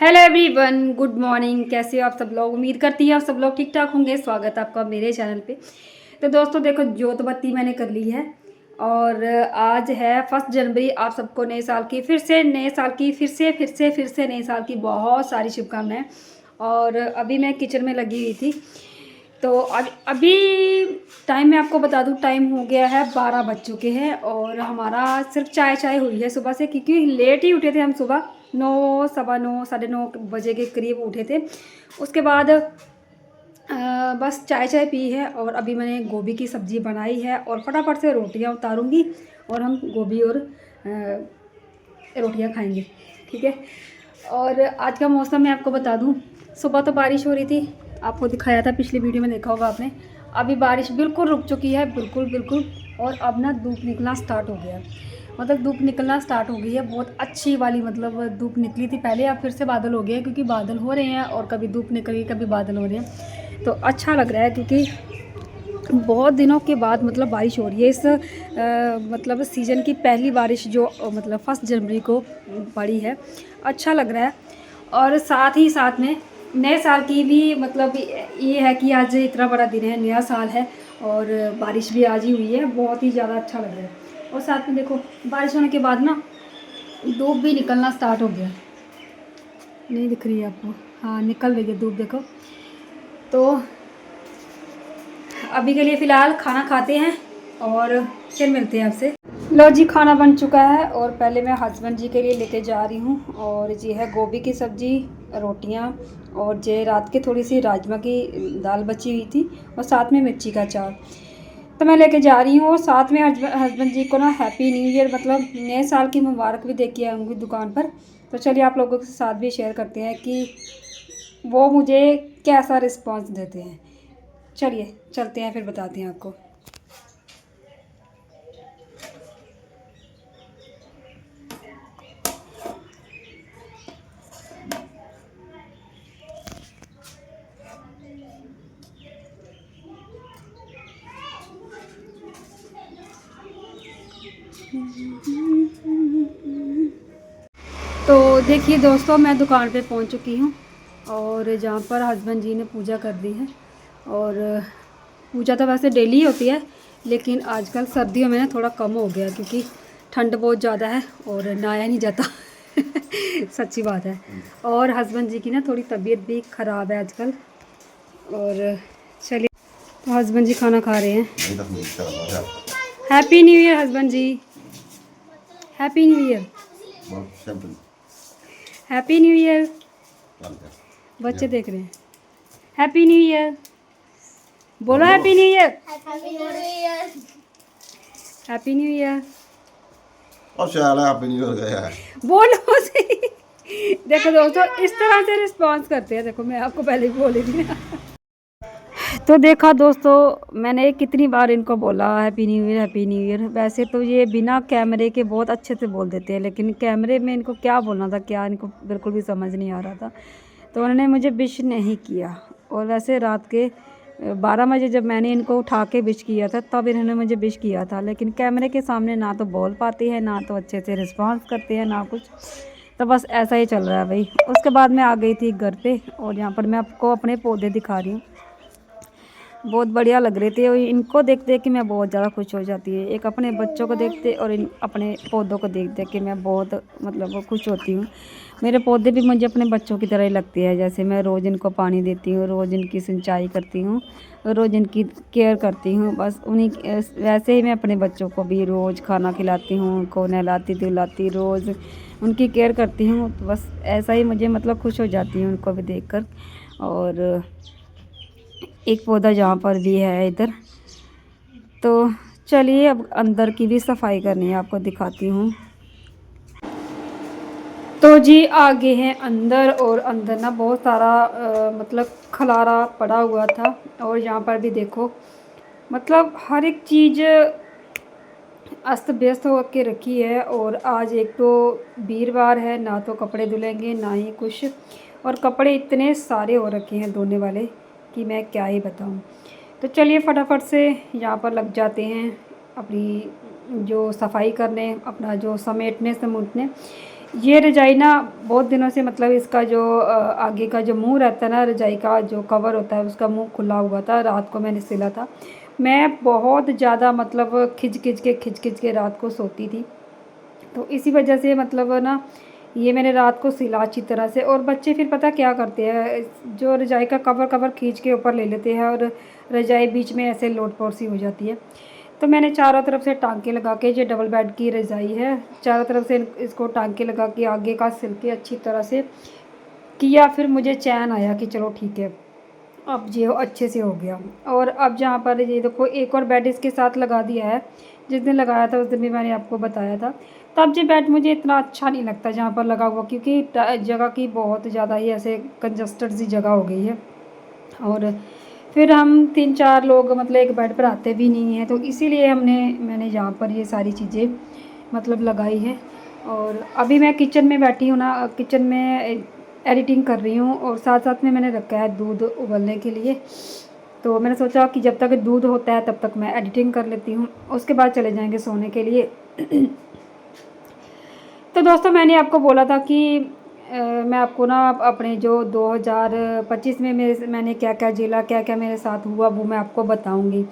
Hello everyone, good morning. कैसे हो आप सब लोग? उम्मीद करती है आप सब लोग ठीक ठाक होंगे। स्वागत है आपका मेरे चैनल पे। तो दोस्तों देखो, जोत बत्ती मैंने कर ली है और आज है 1 जनवरी। आप सबको नए साल की फिर से नए साल की बहुत सारी शुभकामनाएं। और अभी मैं किचन में लगी हुई थी तो अभी टाइम मैं आपको बता दूं, टाइम हो गया है 12 बज चुके हैं और हमारा सिर्फ चाय हुई है सुबह से, क्योंकि लेट ही उठे थे हम। सुबह 9, सवा 9, साढ़े 9 बजे के करीब उठे थे। उसके बाद बस चाय पी है और अभी मैंने गोभी की सब्ज़ी बनाई है और फटाफट से रोटियां उतारूंगी और हम गोभी और रोटियां खाएंगे, ठीक है। और आज का मौसम मैं आपको बता दूं, सुबह तो बारिश हो रही थी, आपको दिखाया था, पिछली वीडियो में देखा होगा आपने। अभी बारिश बिल्कुल रुक चुकी है, बिल्कुल। और अब ना धूप निकलना स्टार्ट हो गया है, मतलब धूप निकलना स्टार्ट हो गई है, बहुत अच्छी वाली। मतलब धूप निकली थी पहले, अब फिर से बादल हो गए हैं, क्योंकि बादल हो रहे हैं और कभी धूप निकल गई कभी बादल हो रहे हैं। तो अच्छा लग रहा है, क्योंकि बहुत दिनों के बाद मतलब बारिश हो रही है। इस मतलब सीज़न की पहली बारिश जो मतलब 1 जनवरी को पड़ी है, अच्छा लग रहा है। और साथ ही साथ में नए साल की भी मतलब ये है कि आज इतना बड़ा दिन है, नया साल है और बारिश भी आज ही हुई है, बहुत ही ज़्यादा अच्छा लग रहा है। और साथ में देखो, बारिश होने के बाद ना धूप भी निकलना स्टार्ट हो गया। नहीं दिख रही है आपको? हाँ, निकल रही है धूप, देखो। तो अभी के लिए फ़िलहाल खाना खाते हैं और फिर मिलते हैं आपसे। लो जी, खाना बन चुका है और पहले मैं हस्बैंड जी के लिए लेके जा रही हूँ। और ये है गोभी की सब्ज़ी, रोटियाँ और ये रात की थोड़ी सी राजमा की दाल बची हुई थी और साथ में मिर्ची का अचार, तो मैं लेके जा रही हूँ। और साथ में हस्बैंड जी को ना हैप्पी न्यू ईयर, मतलब नए साल की मुबारक भी दे के आऊँगी दुकान पर। तो चलिए आप लोगों के साथ भी शेयर करते हैं कि वो मुझे कैसा रिस्पॉन्स देते हैं। चलिए चलते हैं, फिर बताते हैं आपको। तो देखिए दोस्तों, मैं दुकान पे पहुंच चुकी हूँ और जहाँ पर हस्बैंड जी ने पूजा कर दी है। और पूजा तो वैसे डेली ही होती है, लेकिन आजकल सर्दियों में ना थोड़ा कम हो गया, क्योंकि ठंड बहुत ज़्यादा है और नहाया नहीं जाता सच्ची बात है। और हस्बैंड जी की ना थोड़ी तबीयत भी ख़राब है आजकल। और चलिए, तो हस्बैंड जी खाना खा रहे हैं। Happy new year husband ji, happy new year, happy new year. बच्चे देख रहे हैं। हैप्पी न्यू ईयर बोलो, happy new year, happy new year. और शायद हैप्पी न्यू ईयर गया है। बोलो सही। देखो दोस्तों, इस तरह से रिस्पॉन्स करते हैं। देखो, मैं आपको पहले भी बोली थी ना। तो देखा दोस्तों, मैंने कितनी बार इनको बोला happy new year, happy new year. वैसे तो ये बिना कैमरे के बहुत अच्छे से बोल देते हैं, लेकिन कैमरे में इनको क्या बोलना था, क्या इनको बिल्कुल भी समझ नहीं आ रहा था, तो उन्होंने मुझे विश नहीं किया। और वैसे रात के 12 बजे जब मैंने इनको उठा के विश किया था, तब इन्होंने मुझे विश किया था। लेकिन कैमरे के सामने ना तो बोल पाते हैं, ना तो अच्छे से रिस्पॉन्स करते हैं, ना कुछ। तो बस ऐसा ही चल रहा है भाई। उसके बाद मैं आ गई थी घर पे और यहाँ पर मैं आपको अपने पौधे दिखा रही हूँ। बहुत बढ़िया लग रहे थे और इनको देख देख के मैं बहुत ज़्यादा खुश हो जाती है। एक अपने बच्चों को देखते और इन अपने पौधों को देख देख के मैं बहुत मतलब खुश होती हूँ। मेरे पौधे भी मुझे अपने बच्चों की तरह ही लगते हैं। जैसे मैं रोज़ इनको पानी देती हूँ, रोज़ इनकी सिंचाई करती हूँ, रोज़ इनकी केयर करती हूँ। बस उन्हीं वैसे ही मैं अपने बच्चों को भी रोज़ खाना खिलाती हूँ, उनको नहलाती धुलाती, रोज़ उनकी केयर करती हूँ। तो बस ऐसा ही मुझे मतलब खुश हो जाती हूँ उनको भी देख कर। और एक पौधा जहाँ पर भी है इधर। तो चलिए, अब अंदर की भी सफाई करनी है, आपको दिखाती हूँ। तो जी आगे हैं अंदर, और अंदर ना बहुत सारा मतलब खलारा पड़ा हुआ था। और यहाँ पर भी देखो, मतलब हर एक चीज़ अस्त व्यस्त हो के रखी है। और आज एक तो वीरवार है, ना तो कपड़े धुलेंगे ना ही कुछ। और कपड़े इतने सारे हो रखे हैं धोने वाले कि मैं क्या ही बताऊं। तो चलिए फटाफट से यहाँ पर लग जाते हैं अपनी जो सफाई करने, अपना जो समेटने समूटने। ये रजाई ना बहुत दिनों से मतलब इसका जो आगे का जो मुंह रहता है ना, रजाई का जो कवर होता है उसका मुंह खुला हुआ था। रात को मैंने सिला था। मैं बहुत ज़्यादा मतलब खिंच के रात को सोती थी। तो इसी वजह से मतलब ना ये मैंने रात को सिला अच्छी तरह से। और बच्चे फिर पता क्या करते हैं, जो रजाई का कवर कवर खींच के ऊपर ले लेते हैं और रजाई बीच में ऐसे लोट-पोट सी हो जाती है। तो मैंने चारों तरफ से टांके लगा के, जो डबल बेड की रज़ाई है, चारों तरफ से इसको टांके लगा के आगे का सिल के अच्छी तरह से किया। फिर मुझे चैन आया कि चलो ठीक है, अब ये अच्छे से हो गया। और अब जहाँ पर ये देखो एक और बेड इसके साथ लगा दिया है। जिस दिन लगाया था उस दिन भी मैंने आपको बताया था। तब ये बेड मुझे इतना अच्छा नहीं लगता जहाँ पर लगा हुआ, क्योंकि जगह की बहुत ज़्यादा ही ऐसे कंजस्टेड सी जगह हो गई है। और फिर हम 3-4 लोग मतलब एक बेड पर आते भी नहीं हैं, तो इसीलिए मैंने यहाँ पर ये सारी चीज़ें मतलब लगाई हैं। और अभी मैं किचन में बैठी हूँ ना, किचन में एडिटिंग कर रही हूँ और साथ साथ में मैंने रखा है दूध उबलने के लिए। तो मैंने सोचा कि जब तक दूध होता है तब तक मैं एडिटिंग कर लेती हूँ, उसके बाद चले जाएंगे सोने के लिए। तो दोस्तों मैंने आपको बोला था कि मैं आपको ना अपने जो 2025 में मैंने क्या क्या झेला, क्या क्या मेरे साथ हुआ, वो मैं आपको बताऊंगी।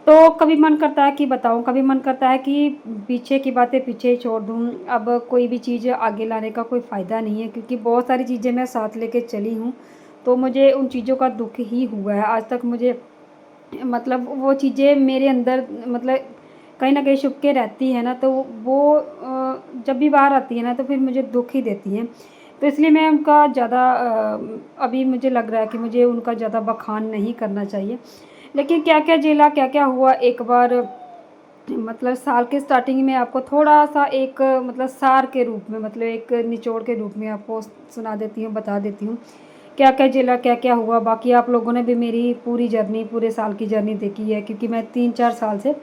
तो कभी मन करता है कि बताऊं, कभी मन करता है कि पीछे की बातें पीछे ही छोड़ दूं। अब कोई भी चीज़ आगे लाने का कोई फ़ायदा नहीं है, क्योंकि बहुत सारी चीज़ें मैं साथ लेके चली हूँ। तो मुझे उन चीज़ों का दुख ही हुआ है आज तक। मुझे मतलब वो चीज़ें मेरे अंदर मतलब कहीं न कहीं छुप के रहती है ना, तो वो जब भी बाहर आती है ना तो फिर मुझे दुःख ही देती हैं। तो इसलिए मैं उनका ज़्यादा अभी मुझे लग रहा है कि मुझे उनका ज़्यादा बखान नहीं करना चाहिए। लेकिन क्या-क्या झेला, क्या-क्या हुआ, एक बार मतलब साल के स्टार्टिंग में आपको थोड़ा-सा एक मतलब सार के रूप में, मतलब एक निचोड़ के रूप में आपको सुना देती हूँ, बता देती हूँ। क्या-क्या झेला, क्या-क्या हुआ। बाकी आप लोगों ने भी मेरी पूरी जर्नी, पूरे साल की जर्नी देखी है, क्योंकि मैं 3-4 साल से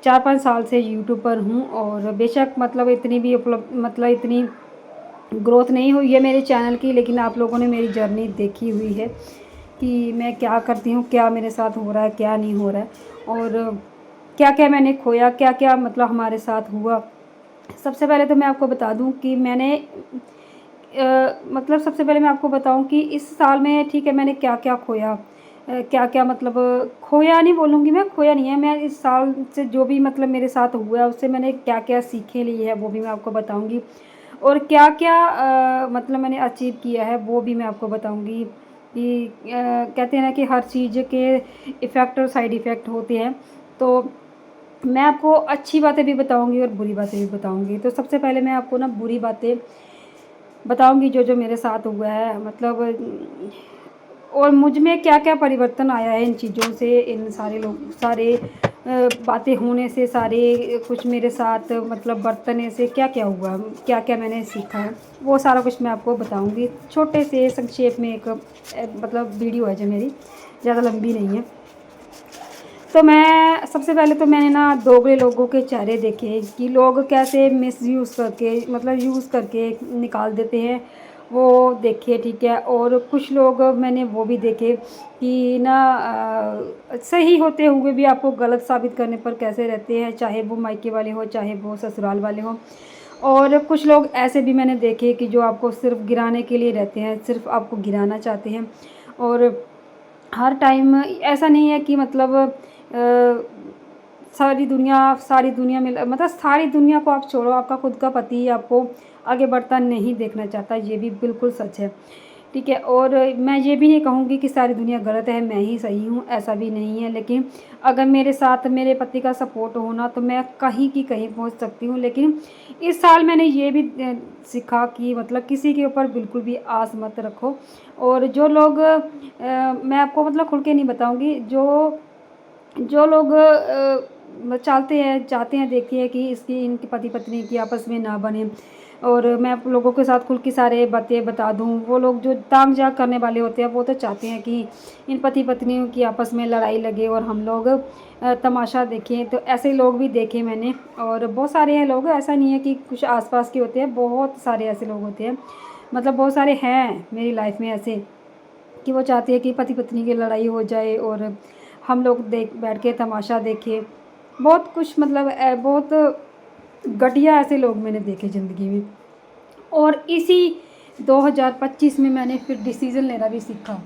4-5 साल से यूट्यूब पर हूँ। और बेशक मतलब इतनी भी मतलब इतनी ग्रोथ नहीं हुई है मेरे चैनल की, लेकिन आप लोगों ने मेरी जर्नी देखी हुई है कि मैं क्या करती हूँ, क्या मेरे साथ हो रहा है, क्या नहीं हो रहा है, और क्या-क्या मैंने खोया, क्या-क्या मतलब हमारे साथ हुआ। सबसे पहले तो मैं आपको बता दूँ कि मैंने मतलब सबसे पहले मैं आपको बताऊँ कि इस साल में ठीक है मैंने क्या-क्या खोया। क्या-क्या मतलब खोया नहीं बोलूँगी मैं, खोया नहीं है। मैं इस साल से जो भी मतलब मेरे साथ हुआ है उससे मैंने क्या-क्या सीखें ली है वो भी मैं आपको बताऊँगी। और क्या-क्या मतलब मैंने अचीव किया है वो भी मैं आपको बताऊँगी। कि कहते हैं ना कि हर चीज़ के इफ़ेक्ट और साइड इफ़ेक्ट होते हैं। तो मैं आपको अच्छी बातें भी बताऊँगी और बुरी बातें भी बताऊँगी। तो सबसे पहले मैं आपको ना बुरी बातें बताऊँगी जो मेरे साथ हुआ है, मतलब और मुझ में क्या-क्या परिवर्तन आया है इन चीज़ों से, इन सारे बातें होने से, सारे कुछ मेरे साथ मतलब बरतने से क्या-क्या हुआ, क्या-क्या मैंने सीखा है, वो सारा कुछ मैं आपको बताऊँगी। छोटे से संक्षेप में एक मतलब वीडियो है जो मेरी, ज़्यादा लंबी नहीं है। तो मैं सबसे पहले तो मैंने ना दोगले लोगों के चेहरे देखे कि लोग कैसे मिसयूज़ करके मतलब यूज़ करके निकाल देते हैं, वो देखे, ठीक है। और कुछ लोग मैंने वो भी देखे कि ना सही होते हुए भी आपको गलत साबित करने पर कैसे रहते हैं, चाहे वो मायके वाले हों, चाहे वो ससुराल वाले हों। और कुछ लोग ऐसे भी मैंने देखे कि जो आपको सिर्फ़ गिराने के लिए रहते हैं, सिर्फ़ आपको गिराना चाहते हैं। और हर टाइम ऐसा नहीं है कि मतलब सारी दुनिया में मतलब सारी दुनिया को आप छोड़ो, आपका खुद का पति आपको आगे बढ़ता नहीं देखना चाहता, ये भी बिल्कुल सच है, ठीक है। और मैं ये भी नहीं कहूँगी कि सारी दुनिया गलत है, मैं ही सही हूँ, ऐसा भी नहीं है। लेकिन अगर मेरे साथ मेरे पति का सपोर्ट हो ना तो मैं कहीं की कहीं पहुँच सकती हूँ। लेकिन इस साल मैंने ये भी सीखा कि मतलब किसी के ऊपर बिल्कुल भी आस मत रखो। और जो लोग मैं आपको मतलब खुल के नहीं बताऊँगी, जो जो लोग चाहते हैं देखिए कि इसकी इनकी पति पत्नी की आपस में ना बने। और मैं आप लोगों के साथ खुल के सारे बातें बता दूं, वो लोग जो ताक झाक करने वाले होते हैं वो तो चाहते हैं कि इन पति पत्नियों की आपस में लड़ाई लगे और हम लोग तमाशा देखें। तो ऐसे लोग भी देखे मैंने, और बहुत सारे हैं लोग, ऐसा नहीं है कि कुछ आसपास के होते हैं, बहुत सारे ऐसे लोग होते हैं, मतलब बहुत सारे हैं मेरी लाइफ में ऐसे कि वो चाहती है कि पति पत्नी की लड़ाई हो जाए और हम लोग देख बैठ के तमाशा देखें। बहुत कुछ मतलब बहुत घटिया ऐसे लोग मैंने देखे ज़िंदगी में। और इसी 2025 में मैंने फिर डिसीज़न लेना भी सीखा।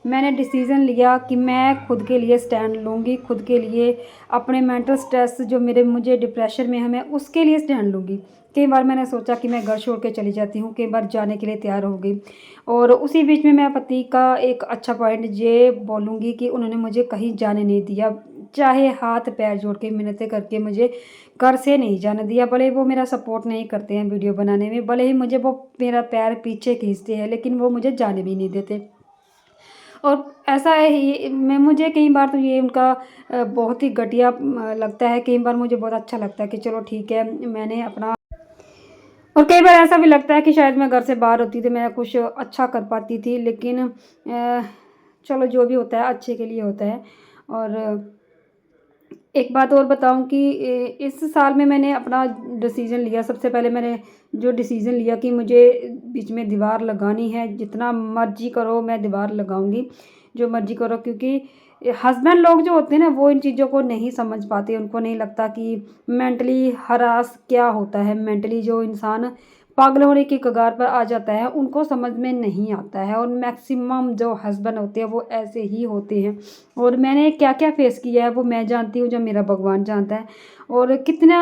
मैंने डिसीज़न लिया कि मैं खुद के लिए स्टैंड लूँगी, खुद के लिए अपने मेंटल स्ट्रेस जो मुझे डिप्रेशन में है, मैं उसके लिए स्टैंड लूँगी। कई बार मैंने सोचा कि मैं घर छोड़ के चली जाती हूँ, कई बार जाने के लिए तैयार हो गई। और उसी बीच में मैं पति का एक अच्छा पॉइंट ये बोलूँगी कि उन्होंने मुझे कहीं जाने नहीं दिया, चाहे हाथ पैर जोड़ के मिन्नतें करके मुझे घर से नहीं जाने दिया। भले वो मेरा सपोर्ट नहीं करते हैं वीडियो बनाने में, भले ही मुझे वो मेरा पैर पीछे खींचते हैं, लेकिन वो मुझे जाने भी नहीं देते। और ऐसा है मुझे कई बार तो ये उनका बहुत ही घटिया लगता है, कई बार मुझे बहुत अच्छा लगता है कि चलो ठीक है मैंने अपना। और कई बार ऐसा भी लगता है कि शायद मैं घर से बाहर होती तो मैं कुछ अच्छा कर पाती थी, लेकिन चलो जो भी होता है अच्छे के लिए होता है। और एक बात और बताऊं कि इस साल में मैंने अपना डिसीज़न लिया। सबसे पहले मैंने जो डिसीज़न लिया कि मुझे बीच में दीवार लगानी है, जितना मर्जी करो मैं दीवार लगाऊंगी, जो मर्जी करो। क्योंकि हस्बैंड लोग जो होते हैं ना वो इन चीज़ों को नहीं समझ पाते, उनको नहीं लगता कि मेंटली हरास क्या होता है, मेंटली जो इंसान पागल होने की कगार पर आ जाता है उनको समझ में नहीं आता है। और मैक्सिमम जो हस्बैंड होते हैं वो ऐसे ही होते हैं। और मैंने क्या क्या फेस किया है वो मैं जानती हूँ, जब मेरा भगवान जानता है। और कितना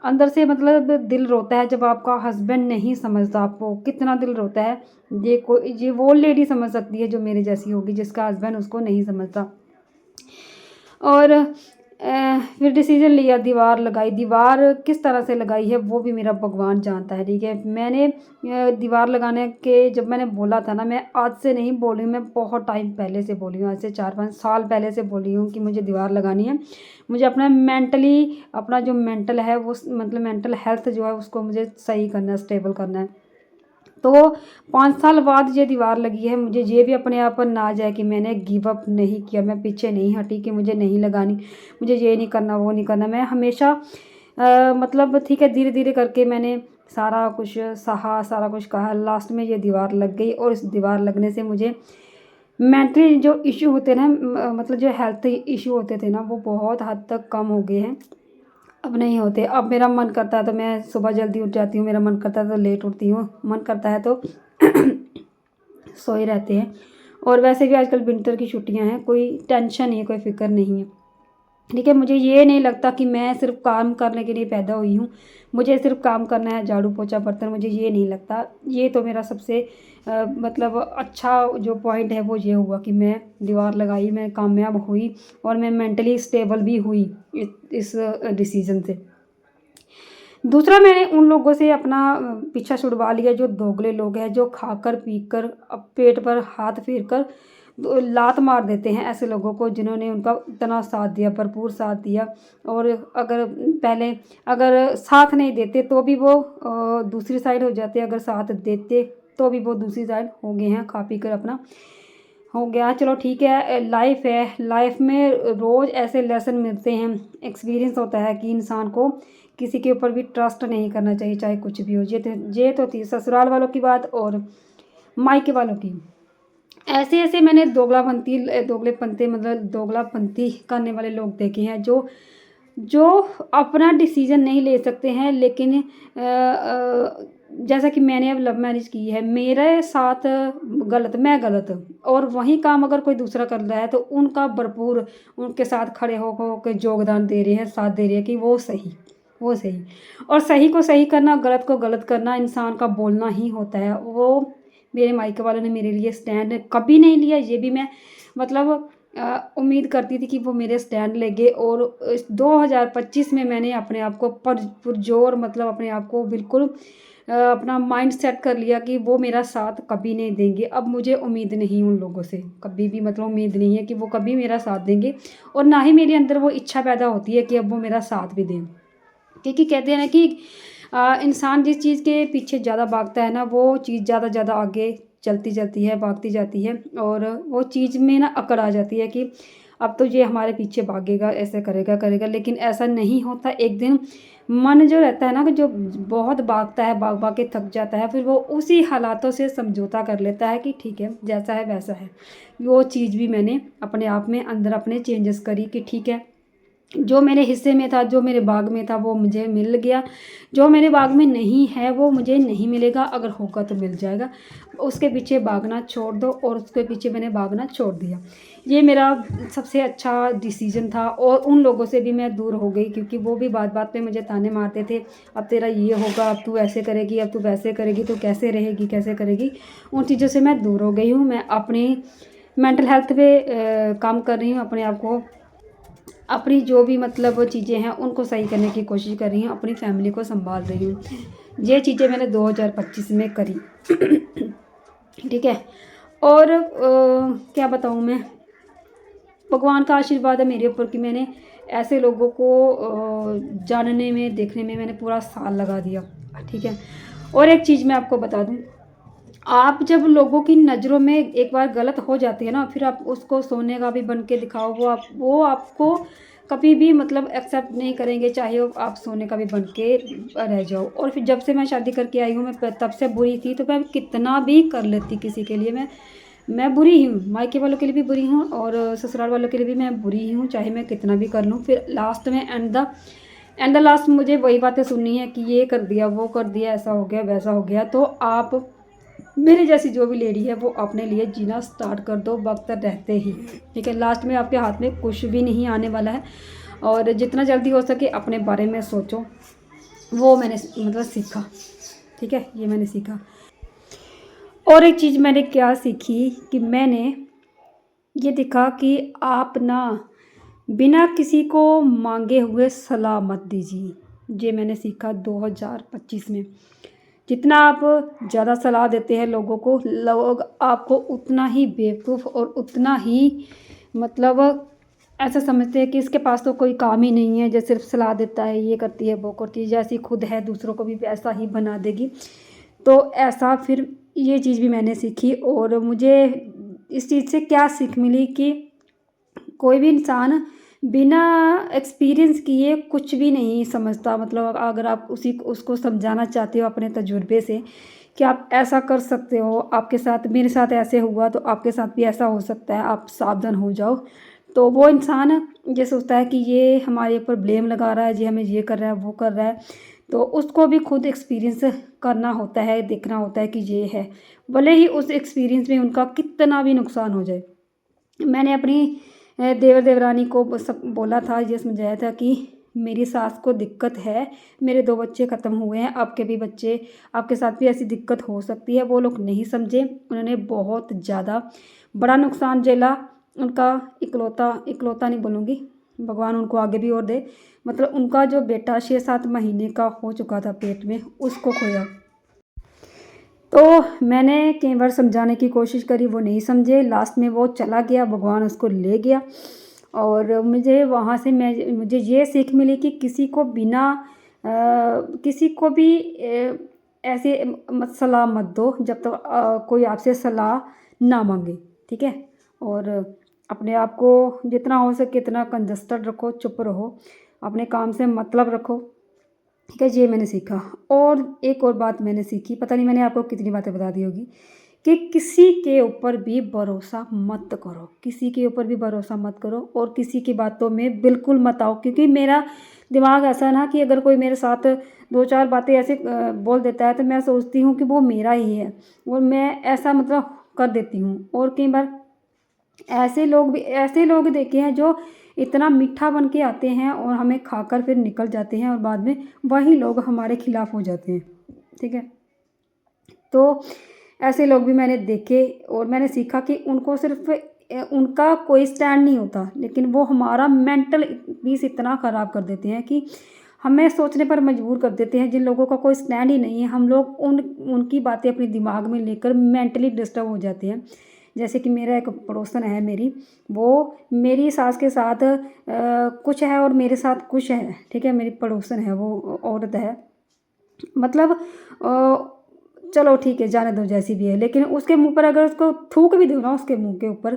अंदर से मतलब दिल रोता है जब आपका हस्बैंड नहीं समझता आपको, कितना दिल रोता है। ये वो लेडी समझ सकती है जो मेरे जैसी होगी, जिसका हस्बैंड उसको नहीं समझता। और फिर डिसीजन लिया, दीवार लगाई। दीवार किस तरह से लगाई है वो भी मेरा भगवान जानता है, ठीक है। मैंने दीवार लगाने के जब मैंने बोला था ना, मैं आज से नहीं बोली, मैं बहुत टाइम पहले से बोली हूँ, आज से 4-5 साल पहले से बोली हूँ कि मुझे दीवार लगानी है। मुझे अपना अपना जो मेंटल है वो मतलब मेंटल हेल्थ जो है उसको मुझे सही करना है, स्टेबल करना है। तो 5 साल बाद ये दीवार लगी है। मुझे ये भी अपने आप पर ना आ जाए कि मैंने गिव अप नहीं किया, मैं पीछे नहीं हटी कि मुझे नहीं लगानी, मुझे ये नहीं करना वो नहीं करना। मैं हमेशा मतलब ठीक है धीरे धीरे करके मैंने सारा कुछ सहा, सारा कुछ कहा, लास्ट में ये दीवार लग गई। और इस दीवार लगने से मुझे मेंटली जो इशू होते ना मतलब जो हेल्थ इशू होते थे ना वो बहुत हद तक कम हो गए हैं, अब नहीं होते। अब मेरा मन करता है तो मैं सुबह जल्दी उठ जाती हूँ, मेरा मन करता है तो लेट उठती हूँ, मन करता है तो सोए रहते हैं। और वैसे भी आजकल विंटर की छुट्टियां हैं, कोई टेंशन नहीं है, कोई फिक्र नहीं है, ठीक है। मुझे ये नहीं लगता कि मैं सिर्फ काम करने के लिए पैदा हुई हूँ, मुझे सिर्फ काम करना है, झाड़ू पोछा बर्तन, मुझे ये नहीं लगता। ये तो मेरा सबसे मतलब अच्छा जो पॉइंट है वो ये हुआ कि मैं दीवार लगाई, मैं कामयाब हुई और मैं मेंटली स्टेबल भी हुई इस डिसीज़न से। दूसरा, मैंने उन लोगों से अपना पीछा छुड़वा लिया जो दोगले लोग हैं, जो खाकर पीकर अब पेट पर हाथ फेर कर लात मार देते हैं ऐसे लोगों को, जिन्होंने उनका इतना साथ दिया, भरपूर साथ दिया। और अगर साथ नहीं देते तो भी वो दूसरी साइड हो जाते, अगर साथ देते तो भी वो दूसरी साइड हो गए हैं, खा पी कर अपना हो गया। चलो ठीक है, लाइफ है, लाइफ में रोज़ ऐसे लेसन मिलते हैं, एक्सपीरियंस होता है कि इंसान को किसी के ऊपर भी ट्रस्ट नहीं करना चाहिए, चाहे कुछ भी हो। ये तो थी ससुराल वालों की बात। और मायके वालों की ऐसे ऐसे मैंने दोगलेपंथी मतलब दोगलापंथी करने वाले लोग देखे हैं, जो अपना डिसीज़न नहीं ले सकते हैं। लेकिन जैसा कि मैंने अब लव मैरिज की है, मेरे साथ गलत, मैं गलत, और वही काम अगर कोई दूसरा कर रहा है तो उनका भरपूर उनके साथ खड़े हो के योगदान दे रहे हैं, साथ दे रहे हैं कि वो सही, वो सही। और सही को सही करना, गलत को गलत करना इंसान का बोलना ही होता है। वो मेरे मायके वालों ने मेरे लिए स्टैंड कभी नहीं लिया, ये भी मैं मतलब उम्मीद करती थी कि वो मेरे स्टैंड लेंगे। और इस 2025 में मैंने अपने आप को पुरजोर मतलब अपने आप को बिल्कुल अपना माइंड सेट कर लिया कि वो मेरा साथ कभी नहीं देंगे। अब मुझे उम्मीद नहीं उन लोगों से, कभी भी मतलब उम्मीद नहीं है कि वो कभी मेरा साथ देंगे। और ना ही मेरे अंदर वो इच्छा पैदा होती है कि अब वो मेरा साथ भी दें। क्योंकि कहते हैं ना कि इंसान जिस चीज़ के पीछे ज़्यादा भागता है ना, वो चीज़ ज़्यादा आगे चलती जाती है, भागती जाती है। और वो चीज़ में ना अकड़ आ जाती है कि अब तो ये हमारे पीछे भागेगा, ऐसे करेगा। लेकिन ऐसा नहीं होता। एक दिन मन जो रहता है ना, जो बहुत भागता है, भाग के थक जाता है, फिर वो उसी हालातों से समझौता कर लेता है कि ठीक है जैसा है वैसा है। वो चीज़ भी मैंने अपने आप में अंदर अपने चेंजेस करी कि ठीक है जो मेरे हिस्से में था, जो मेरे बाग में था, वो मुझे मिल गया। जो मेरे बाग में नहीं है वो मुझे नहीं मिलेगा, अगर होगा तो मिल जाएगा। उसके पीछे भागना छोड़ दो, और उसके पीछे मैंने भागना छोड़ दिया। ये मेरा सबसे अच्छा डिसीजन था। और उन लोगों से भी मैं दूर हो गई, क्योंकि वो भी बात बात पे मुझे ताने मारते थे, अब तेरा ये होगा, अब तू ऐसे करेगी, अब तू वैसे करेगी, तू कैसे रहेगी, कैसे करेगी। उन चीज़ों से मैं दूर हो गई हूँ। मैं अपनी मेंटल हेल्थ पे काम कर रही हूँ, अपने आप को, अपनी जो भी मतलब चीज़ें हैं उनको सही करने की कोशिश कर रही हूँ, अपनी फैमिली को संभाल रही हूँ। ये चीज़ें मैंने 2025 में करी। ठीक है। और क्या बताऊँ मैं, भगवान का आशीर्वाद है मेरे ऊपर कि मैंने ऐसे लोगों को जानने में, देखने में मैंने पूरा साल लगा दिया। ठीक है। और एक चीज़ मैं आपको बता दूँ, आप जब लोगों की नज़रों में एक बार गलत हो जाती है ना, फिर आप उसको सोने का भी बन के दिखाओ, वो आपको कभी भी मतलब एक्सेप्ट नहीं करेंगे, चाहे वो आप सोने का भी बन के रह जाओ। और फिर जब से मैं शादी करके आई हूँ, मैं तब से बुरी थी, तो मैं कितना भी कर लेती किसी के लिए, मैं बुरी ही हूँ, मायके वालों के लिए भी बुरी हूँ और ससुराल वालों के लिए भी मैं बुरी ही हूँ, चाहे मैं कितना भी कर लूँ। फिर लास्ट में एंड द लास्ट मुझे वही बातें सुननी है कि ये कर दिया, वो कर दिया, ऐसा हो गया, वैसा हो गया। तो आप मेरी जैसी जो भी लेडी है वो अपने लिए जीना स्टार्ट कर दो वक्त रहते ही। ठीक है। लास्ट में आपके हाथ में कुछ भी नहीं आने वाला है, और जितना जल्दी हो सके अपने बारे में सोचो। वो मैंने मतलब सीखा। ठीक है, ये मैंने सीखा। और एक चीज़ मैंने क्या सीखी कि मैंने ये देखा कि आप ना बिना किसी को मांगे हुए सलाह मत दीजिए। ये मैंने सीखा 2025 में। जितना आप ज़्यादा सलाह देते हैं लोगों को, लोग आपको उतना ही बेवकूफ़ और उतना ही मतलब ऐसा समझते हैं कि इसके पास तो कोई काम ही नहीं है, जो सिर्फ सलाह देता है, ये करती है, वो करती है, जैसी खुद है दूसरों को भी ऐसा ही बना देगी। तो ऐसा फिर ये चीज़ भी मैंने सीखी। और मुझे इस चीज़ से क्या सीख मिली कि कोई भी इंसान बिना एक्सपीरियंस किए कुछ भी नहीं समझता। मतलब अगर आप उसको समझाना चाहते हो अपने तजुर्बे से कि आप ऐसा कर सकते हो, आपके साथ, मेरे साथ ऐसे हुआ तो आपके साथ भी ऐसा हो सकता है, आप सावधान हो जाओ, तो वो इंसान ये सोचता है कि ये हमारे ऊपर ब्लेम लगा रहा है, ये हमें ये कर रहा है, वो कर रहा है। तो उसको भी खुद एक्सपीरियंस करना होता है, देखना होता है कि ये है, भले ही उस एक्सपीरियंस में उनका कितना भी नुकसान हो जाए। मैंने अपनी देवर देवरानी को सब बोला था, ये समझाया था कि मेरी सास को दिक्कत है, मेरे 2 बच्चे ख़त्म हुए हैं, आपके भी बच्चे, आपके साथ भी ऐसी दिक्कत हो सकती है। वो लोग नहीं समझे, उन्होंने बहुत ज़्यादा बड़ा नुकसान झेला। उनका इकलौता नहीं बोलूँगी, भगवान उनको आगे भी और दे, मतलब उनका जो बेटा 6-7 महीने का हो चुका था पेट में, उसको खोया। तो मैंने कई बार समझाने की कोशिश करी, वो नहीं समझे, लास्ट में वो चला गया, भगवान उसको ले गया। और मुझे वहाँ से मुझे ये सीख मिली कि किसी को बिना किसी को भी ऐसे मत सलाह मत दो जब तक कोई आपसे सलाह ना मांगे। ठीक है। और अपने आप को जितना हो सके इतना कंजस्टेड रखो, चुप रहो, अपने काम से मतलब रखो। ठीक है, ये मैंने सीखा। और एक और बात मैंने सीखी, पता नहीं मैंने आपको कितनी बातें बता दी होगी, कि किसी के ऊपर भी भरोसा मत करो, किसी के ऊपर भी भरोसा मत करो, और किसी की बातों में बिल्कुल मत आओ। क्योंकि मेरा दिमाग ऐसा है ना कि अगर कोई मेरे साथ 2-4 बातें ऐसे बोल देता है तो मैं सोचती हूँ कि वो मेरा ही है, और मैं ऐसा मतलब कर देती हूँ। और कई बार ऐसे लोग देखे हैं जो इतना मीठा बन के आते हैं और हमें खाकर फिर निकल जाते हैं, और बाद में वही लोग हमारे खिलाफ हो जाते हैं। ठीक है। तो ऐसे लोग भी मैंने देखे, और मैंने सीखा कि उनको सिर्फ उनका कोई स्टैंड नहीं होता, लेकिन वो हमारा मेंटल पीस इतना ख़राब कर देते हैं कि हमें सोचने पर मजबूर कर देते हैं। जिन लोगों का कोई स्टैंड ही नहीं है, हम लोग उनकी बातें अपने दिमाग में लेकर मेंटली डिस्टर्ब हो जाते हैं। जैसे कि मेरा एक पड़ोसन है मेरी, वो मेरी सास के साथ कुछ है और मेरे साथ कुछ है। ठीक है, मेरी पड़ोसन है, वो औरत है, मतलब चलो ठीक है, जाने दो जैसी भी है, लेकिन उसके मुंह पर अगर उसको थूक भी दो ना उसके मुंह के ऊपर,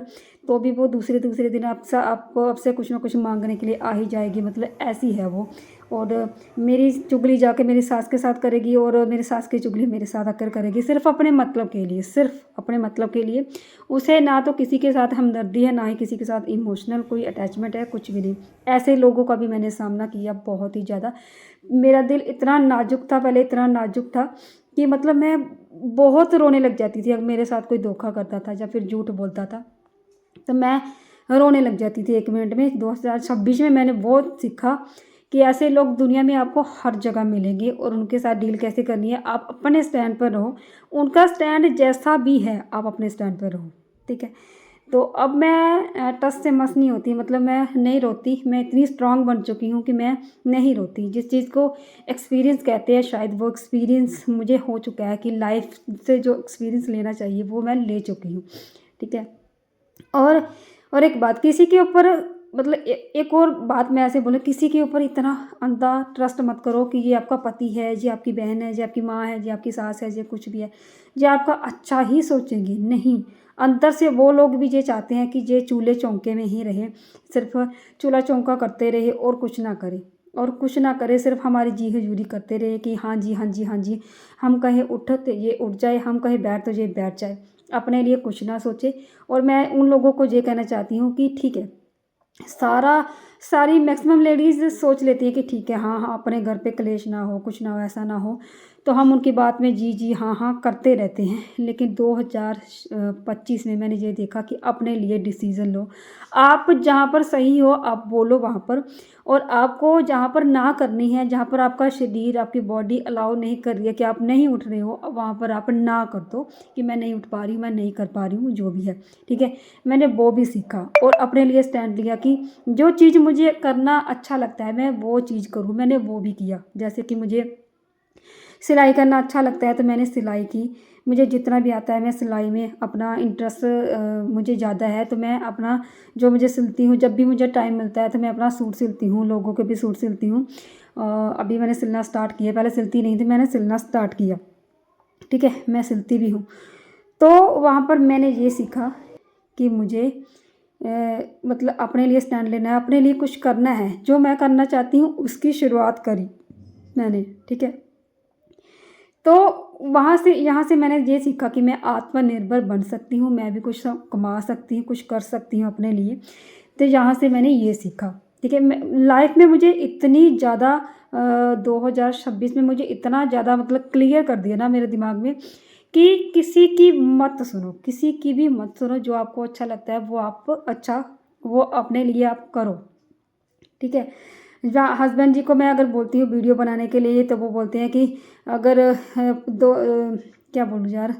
तो भी वो दूसरे दिन आपसे कुछ ना कुछ मांगने के लिए आ ही जाएगी। मतलब ऐसी है वो। और मेरी चुगली जाके मेरी सास के साथ करेगी, और मेरी सास की चुगली मेरे साथ आकर करेगी, सिर्फ अपने मतलब के लिए, सिर्फ अपने मतलब के लिए। उसे ना तो किसी के साथ हमदर्दी है, ना ही किसी के साथ इमोशनल कोई अटैचमेंट है, कुछ भी नहीं। ऐसे लोगों का भी मैंने सामना किया बहुत ही ज़्यादा। मेरा दिल इतना नाजुक था, पहले इतना नाजुक था कि मतलब मैं बहुत रोने लग जाती थी अगर मेरे साथ कोई धोखा करता था या फिर झूठ बोलता था, तो मैं रोने लग जाती थी 1 मिनट में। 2026 में मैंने बहुत सीखा कि ऐसे लोग दुनिया में आपको हर जगह मिलेंगे और उनके साथ डील कैसे करनी है। आप अपने स्टैंड पर रहो, उनका स्टैंड जैसा भी है आप अपने स्टैंड पर रहो, ठीक है। तो अब मैं टस से मस नहीं होती, मतलब मैं नहीं रोती। मैं इतनी स्ट्रांग बन चुकी हूँ कि मैं नहीं रोती। जिस चीज़ को एक्सपीरियंस कहते हैं, शायद वो एक्सपीरियंस मुझे हो चुका है कि लाइफ से जो एक्सपीरियंस लेना चाहिए वो मैं ले चुकी हूँ, ठीक है। और एक बात, किसी के ऊपर मतलब एक और बात मैं ऐसे बोलूँ, किसी के ऊपर इतना अंधा ट्रस्ट मत करो कि ये आपका पति है, ये आपकी बहन है, ये आपकी माँ है, ये आपकी सास है, ये कुछ भी है, ये आपका अच्छा ही सोचेंगे। नहीं, अंदर से वो लोग भी ये चाहते हैं कि ये चूल्हे चौंके में ही रहे, सिर्फ चूल्हा चौंका करते रहे और कुछ ना करे, और कुछ ना करे, सिर्फ हमारी जी हजूरी करते रहे कि हाँ जी हाँ जी हाँ जी। हम कहें उठ तो ये उठ जाए, हम कहें बैठ तो ये बैठ जाए, अपने लिए कुछ ना सोचे। और मैं उन लोगों को ये कहना चाहती हूँ कि ठीक है, सारी मैक्सिमम लेडीज़ सोच लेती है कि ठीक है, हाँ हाँ अपने घर पे क्लेश ना हो, कुछ ना हो, ऐसा ना हो, तो हम उनकी बात में जी जी हाँ हाँ करते रहते हैं। लेकिन 2025 में मैंने ये देखा कि अपने लिए डिसीज़न लो। आप जहाँ पर सही हो आप बोलो वहाँ पर, और आपको जहाँ पर ना करनी है, जहाँ पर आपका शरीर, आपकी बॉडी अलाउ नहीं कर रही है कि आप नहीं उठ रहे हो, अब वहाँ पर आप ना कर दो कि मैं नहीं उठ पा रही हूँ, मैं नहीं कर पा रही हूँ, जो भी है, ठीक है। मैंने वो भी सीखा और अपने लिए स्टैंड लिया कि जो चीज़ मुझे करना अच्छा लगता है मैं वो चीज़ करूँ। मैंने वो भी किया, जैसे कि मुझे सिलाई करना अच्छा लगता है तो मैंने सिलाई की। मुझे जितना भी आता है मैं सिलाई में अपना इंटरेस्ट मुझे ज़्यादा है, तो मैं अपना जो मुझे सिलती हूँ, जब भी मुझे टाइम मिलता है तो मैं अपना सूट सिलती हूँ, लोगों के भी सूट सिलती हूँ। अभी मैंने सिलना स्टार्ट किया, पहले सिलती नहीं थी, मैंने सिलना स्टार्ट किया, ठीक है। मैं सिलती भी हूँ। तो वहाँ पर मैंने ये सीखा कि मुझे मतलब अपने लिए स्टैंड लेना है, अपने लिए कुछ करना है, जो मैं करना चाहती हूँ उसकी शुरुआत करी मैंने, ठीक है। तो वहाँ से यहाँ से मैंने ये सीखा कि मैं आत्मनिर्भर बन सकती हूँ, मैं भी कुछ कमा सकती हूँ, कुछ कर सकती हूँ अपने लिए। तो यहाँ से मैंने ये सीखा, ठीक है। लाइफ में मुझे इतनी ज़्यादा 2026 में मुझे इतना ज़्यादा मतलब क्लियर कर दिया ना मेरे दिमाग में कि किसी की मत सुनो, किसी की भी मत सुनो। जो आपको अच्छा लगता है वो आप वो अपने लिए आप करो, ठीक है। जहाँ हस्बैंड जी को मैं अगर बोलती हूँ वीडियो बनाने के लिए, तो वो बोलते हैं कि अगर क्या बोलूँ यार,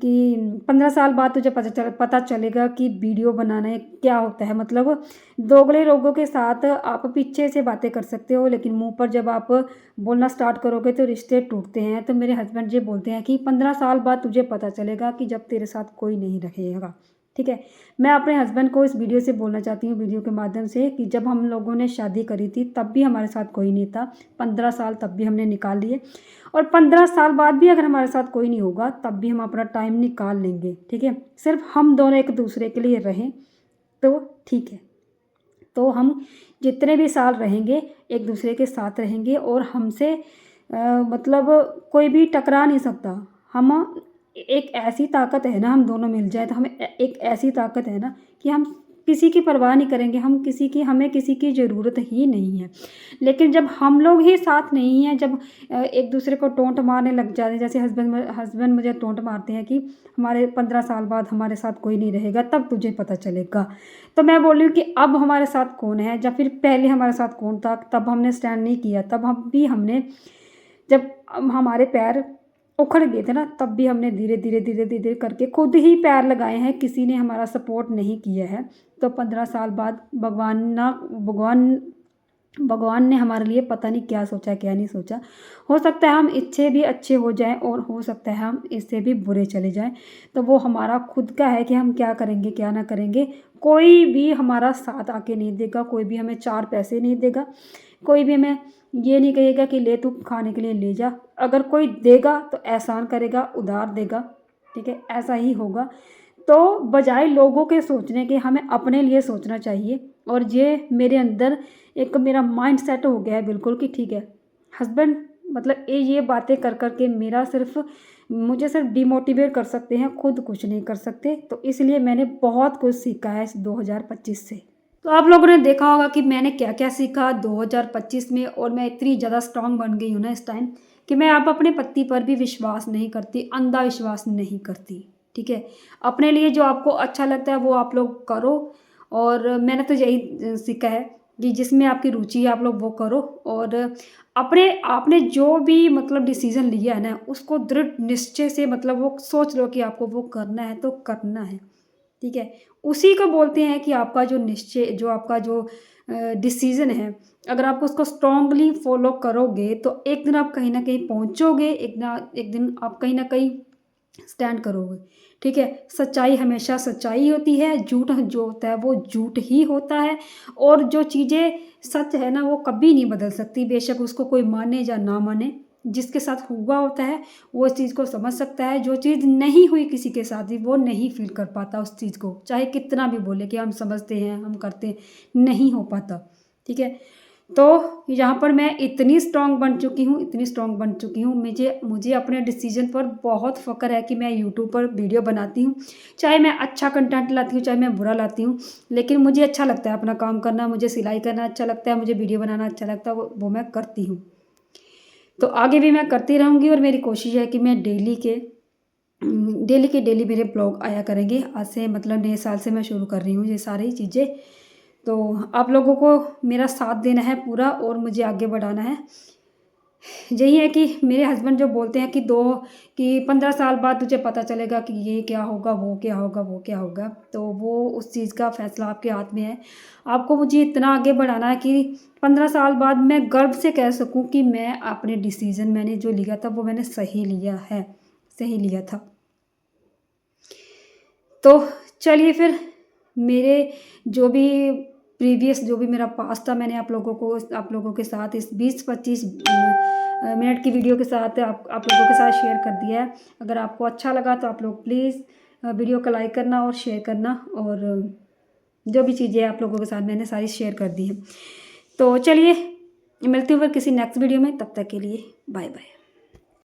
कि 15 साल बाद तुझे पता चलेगा कि वीडियो बनाना क्या होता है। मतलब दोगले लोगों के साथ आप पीछे से बातें कर सकते हो, लेकिन मुंह पर जब आप बोलना स्टार्ट करोगे तो रिश्ते टूटते हैं। तो मेरे हस्बैंड जी बोलते हैं कि 15 साल बाद तुझे पता चलेगा कि जब तेरे साथ कोई नहीं रहेगा, ठीक है। मैं अपने हस्बैंड को इस वीडियो से बोलना चाहती हूँ, वीडियो के माध्यम से, कि जब हम लोगों ने शादी करी थी तब भी हमारे साथ कोई नहीं था, 15 साल तब भी हमने निकाल लिए, और 15 साल बाद भी अगर हमारे साथ कोई नहीं होगा तब भी हम अपना टाइम निकाल लेंगे, ठीक है। सिर्फ हम दोनों एक दूसरे के लिए रहें तो ठीक है। तो हम जितने भी साल रहेंगे एक दूसरे के साथ रहेंगे, और हमसे मतलब कोई भी टकरा नहीं सकता। हम एक ऐसी ताकत है ना, हम दोनों मिल जाए तो हमें एक ऐसी ताकत है ना कि हम किसी की परवाह नहीं करेंगे, हमें किसी की ज़रूरत ही नहीं है। लेकिन जब हम लोग ही साथ नहीं हैं, जब एक दूसरे को टोंट मारने लग जाते हैं, जैसे हस्बैंड मुझे टोंट मारते हैं कि हमारे 15 साल बाद हमारे साथ कोई नहीं रहेगा तब तुझे पता चलेगा। तो मैं बोल रही हूँ कि अब हमारे साथ कौन है, या फिर पहले हमारे साथ कौन था, तब हमने स्टैंड नहीं किया, तब हमने जब हमारे पैर उखड़ गए थे ना, तब भी हमने धीरे धीरे धीरे धीरे करके खुद ही पैर लगाए हैं, किसी ने हमारा सपोर्ट नहीं किया है। तो 15 साल बाद भगवान ने हमारे लिए पता नहीं क्या सोचा क्या नहीं सोचा। हो सकता है हम इससे भी अच्छे हो जाएं, और हो सकता है हम इससे भी बुरे चले जाएं। तो वो हमारा खुद का है कि हम क्या करेंगे क्या ना करेंगे। कोई भी हमारा साथ आके नहीं देगा, कोई भी हमें 4 पैसे नहीं देगा, कोई भी हमें ये नहीं कहेगा कि ले तू खाने के लिए ले जा। अगर कोई देगा तो एहसान करेगा, उधार देगा, ठीक है, ऐसा ही होगा। तो बजाय लोगों के सोचने के हमें अपने लिए सोचना चाहिए। और ये मेरे अंदर एक मेरा माइंड सेट हो गया है बिल्कुल कि ठीक है, हस्बैंड मतलब ये बातें कर कर के मुझे सिर्फ डिमोटिवेट कर सकते हैं, खुद कुछ नहीं कर सकते। तो इसलिए मैंने बहुत कुछ सीखा है इस 2025 से। तो आप लोगों ने देखा होगा कि मैंने क्या क्या सीखा 2025 में, और मैं इतनी ज़्यादा स्ट्रांग बन गई हूँ ना इस टाइम कि मैं अब अपने पति पर भी विश्वास नहीं करती, अंधा विश्वास नहीं करती। ठीक है, अपने लिए जो आपको अच्छा लगता है वो आप लोग करो, और मैंने तो यही सीखा है कि जिसमें आपकी रुचि है आप लोग वो करो, और आपने जो भी मतलब डिसीज़न लिया है ना उसको दृढ़ निश्चय से मतलब वो सोच लो कि आपको वो करना है तो करना है। ठीक है, उसी को बोलते हैं कि आपका जो निश्चय, जो आपका जो डिसीज़न है, अगर आप उसको स्ट्रांगली फॉलो करोगे तो एक दिन आप कहीं ना कहीं पहुंचोगे, एक दिन आप कहीं ना कहीं स्टैंड करोगे। ठीक है, सच्चाई हमेशा सच्चाई होती है, झूठ जो होता है वो झूठ ही होता है, और जो चीज़ें सच है ना वो कभी नहीं बदल सकती, बेशक उसको कोई माने या ना माने। जिसके साथ हुआ होता है वो इस चीज़ को समझ सकता है, जो चीज़ नहीं हुई किसी के साथ भी वो नहीं फील कर पाता उस चीज़ को, चाहे कितना भी बोले कि हम समझते हैं, हम करते हैं, नहीं हो पाता। ठीक है, तो यहाँ पर मैं इतनी स्ट्रांग बन चुकी हूँ, इतनी स्ट्रांग बन चुकी हूँ, मुझे अपने डिसीजन पर बहुत फ़ख्र है कि मैं यूट्यूब पर वीडियो बनाती हूँ, चाहे मैं अच्छा कंटेंट लाती हूँ चाहे मैं बुरा लाती हूँ, लेकिन मुझे अच्छा लगता है अपना काम करना, मुझे सिलाई करना अच्छा लगता है, मुझे वीडियो बनाना अच्छा लगता है, वो मैं करती हूँ। तो आगे भी मैं करती रहूँगी, और मेरी कोशिश है कि मैं डेली मेरे ब्लॉग आया करेंगे। आज से मतलब नए साल से मैं शुरू कर रही हूँ ये सारी चीज़ें। तो आप लोगों को मेरा साथ देना है पूरा, और मुझे आगे बढ़ाना है। यही है कि मेरे हस्बैंड जो बोलते हैं कि 15 साल बाद तुझे पता चलेगा कि ये क्या होगा, वो क्या होगा, वो क्या होगा, तो वो उस चीज़ का फ़ैसला आपके हाथ में है। आपको मुझे इतना आगे बढ़ाना है कि 15 साल बाद मैं गर्व से कह सकूं कि मैं अपने डिसीज़न मैंने जो लिया था वो मैंने सही लिया है, सही लिया था। तो चलिए फिर, मेरे जो भी प्रीवियस जो भी मेरा पास्ट था मैंने आप लोगों के साथ इस 20-25 मिनट की वीडियो के साथ आप लोगों के साथ शेयर कर दिया है। अगर आपको अच्छा लगा तो आप लोग प्लीज़ वीडियो को लाइक करना और शेयर करना, और जो भी चीज़ें आप लोगों के साथ मैंने सारी शेयर कर दी हैं। तो चलिए, मिलती हूँ फिर किसी नेक्स्ट वीडियो में, तब तक के लिए बाय बाय।